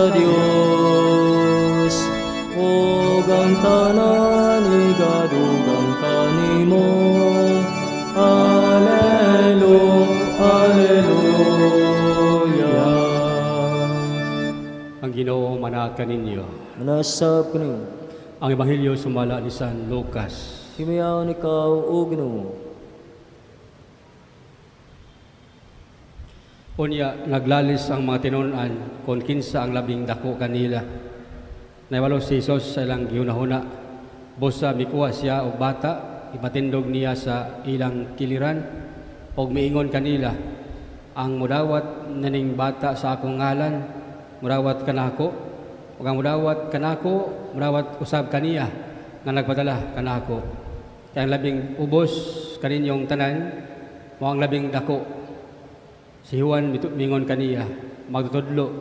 sa Dios, ug ang tanan igadugang kanimo. Alleluia. Ang Ginoo manakan ninyo. Manasab kini, Ang Ebanghelyo sumala ni San Lucas. himiyaon ikaw o Ginoo. Unya, naglalis ang mga tinunan kung kinsa ang labing dako kanila. Naywalo si Jesus sa ilang gihunahuna. Busa mikuha siya o bata, ipatindog niya sa ilang kiliran, o miingon kanila, ang mudawat naning bata sa akong ngalan, mudawat kanako, o ang mudawat kanako, mudawat usab kaniya, nga nagpadala kanako. Kaya ang labing ubos kaninyong tanan, mo ang labing dako. Si Juan mingon kaniya, magtutudlo,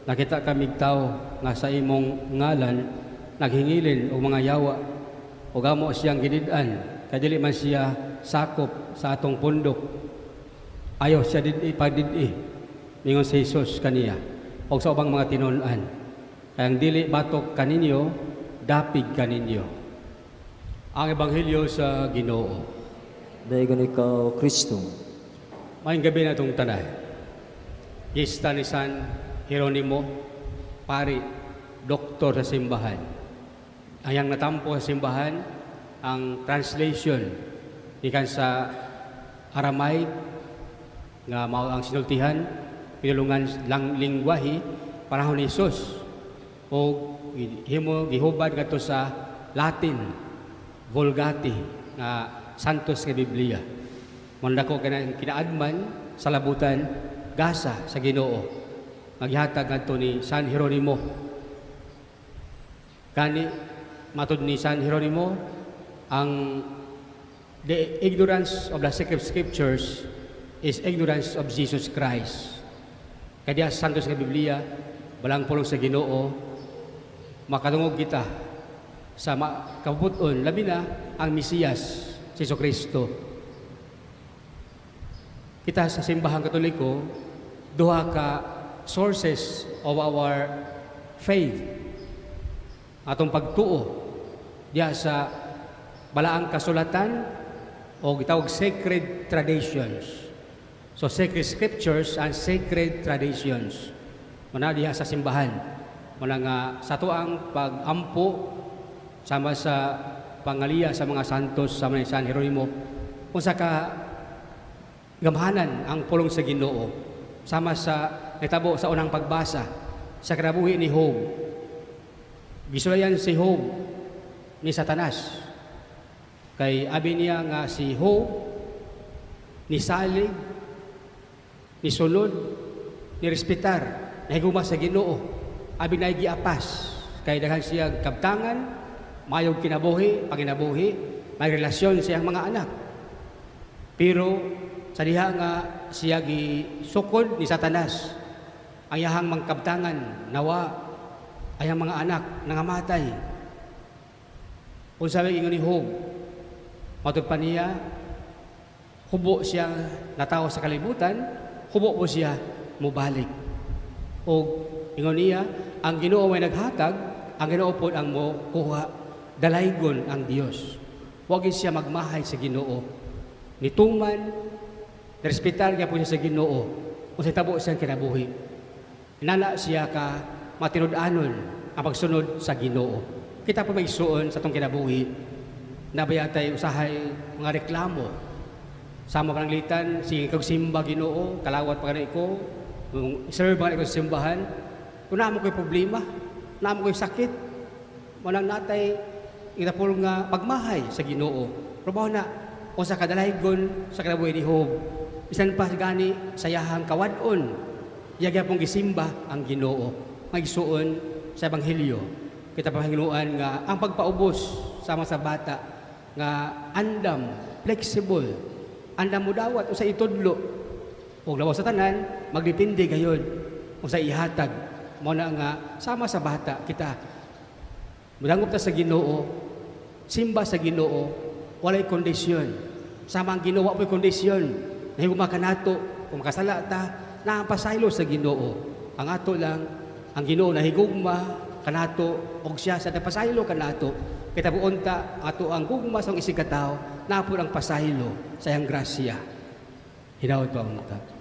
nakita kamig tao nga sa imong ngalan, naghingilin o mga yawa, o gamo siyang gidid-an, kaya dili man siya sakop sa atong pundok. Ayaw siya pagdid-i, mingon si Jesus kaniya, o sa ubang mga tinunan. Kaya ang dili batok kaninyo, dapig kaninyo. Ang Ebanghelyo sa Ginoo. Dayon ikaw, Kristo. Maayong gabi na itong tanan. Gista ni San Jeronimo, pari, doktor sa simbahan. Ayang natampo sa simbahan, ang translation ikan sa Aramaic, nga mao ang sinultihan, pinulungan lang lingwahe, panahon ni Jesus. O gihubad nga to sa Latin, Vulgate, nga Santos nga Biblia. Mandako kinaadman sa labutan gasa sa Ginoo. Maghihatag ngadto ni San Jeronimo. Kani matud ni San Jeronimo, ang the ignorance of the sacred scriptures is ignorance of Jesus Christ. Kaya Santos nga Biblia, balang pulong sa Ginoo, makatungog kita sa kaputon, labi na ang Mesiyas, si Kristo. Kita sa simbahang Katoliko, duha ka sources of our faith. Atong pagtuo diya sa balaang kasulatan o gitawag sacred traditions. So sacred scriptures and sacred traditions. Muna diya sa simbahan. Muna nga sa tuang pag-ampo sama sa pangaliya sa mga santos sa mga San Jeronimo. Kung sa ka gamhanan ang pulong sa Ginoo sama sa natabo sa unang pagbasa sa kinabuhi ni Job. Gisulayan si Job ni Satanas. Kay abi niya nga si Job ni salig, ni sunod, ni respetar, nahiguma sa Ginoo. Abi na giapas kay daghan siya kabtangan, mayog kinabuhi, paginabuhi, may relasyon siyang mga anak. Pero sa diha nga siya gisukod ni Satanas, ang iyahang mangkabtangan, nawa, ayang mga anak nangamatay. Kung sabi ingon ni Job, matud pa niya, hubo siya natawo sa kalibutan, hubo po siya mubalik. O ingon niya, ang Ginoo may naghatag, ang Ginoo po ang mo kuha, dalaygon ang Dios. Huwag siya magmahay sa Ginoo. Nituman, respetar niya po siya sa Ginoo kung sa tabo siyang kinabuhi. Inala siya ka matinud-anon ang pagsunod sa Ginoo. Kita po may isuon sa itong kinabuhi na bayatay usahay mga reklamo. Sama pananglitan, sige kag simba Ginoo, kalawat pa ka ko, serve pa ka sa simbahan. Kung naman ko'y problema, naman ko'y sakit, walang natay itapulong nga pagmahay sa Ginoo. Probaho na, o sa kadalaygon sa kinabuhi ni Job, isan pa gani sayahang kawadon, yagya pong gisimba ang Ginoo. Magsuon sa Ebanghelyo, kita pahinguan nga ang pagpaubos sama sa bata nga andam, flexible, andam mo dawat o sa itudlo. Huwag lawas sa tanan, magdipindi gayon o sa ihatag. Muna nga sama sa bata kita. Mudangop ta sa Ginoo, simba sa Ginoo, walay kondisyon. Sama ang Ginoo, walay kondisyon. Nahiguma ka nato, kung makasala ta, naapasaylo sa Ginoo. Ang ato lang, ang Ginoo nahigugma kanato og siya sa napasaylo kanato kita buonta ato ang gugma sa isigataw napod ang pasaylo sa iyang grasya. Hinaut pa unta.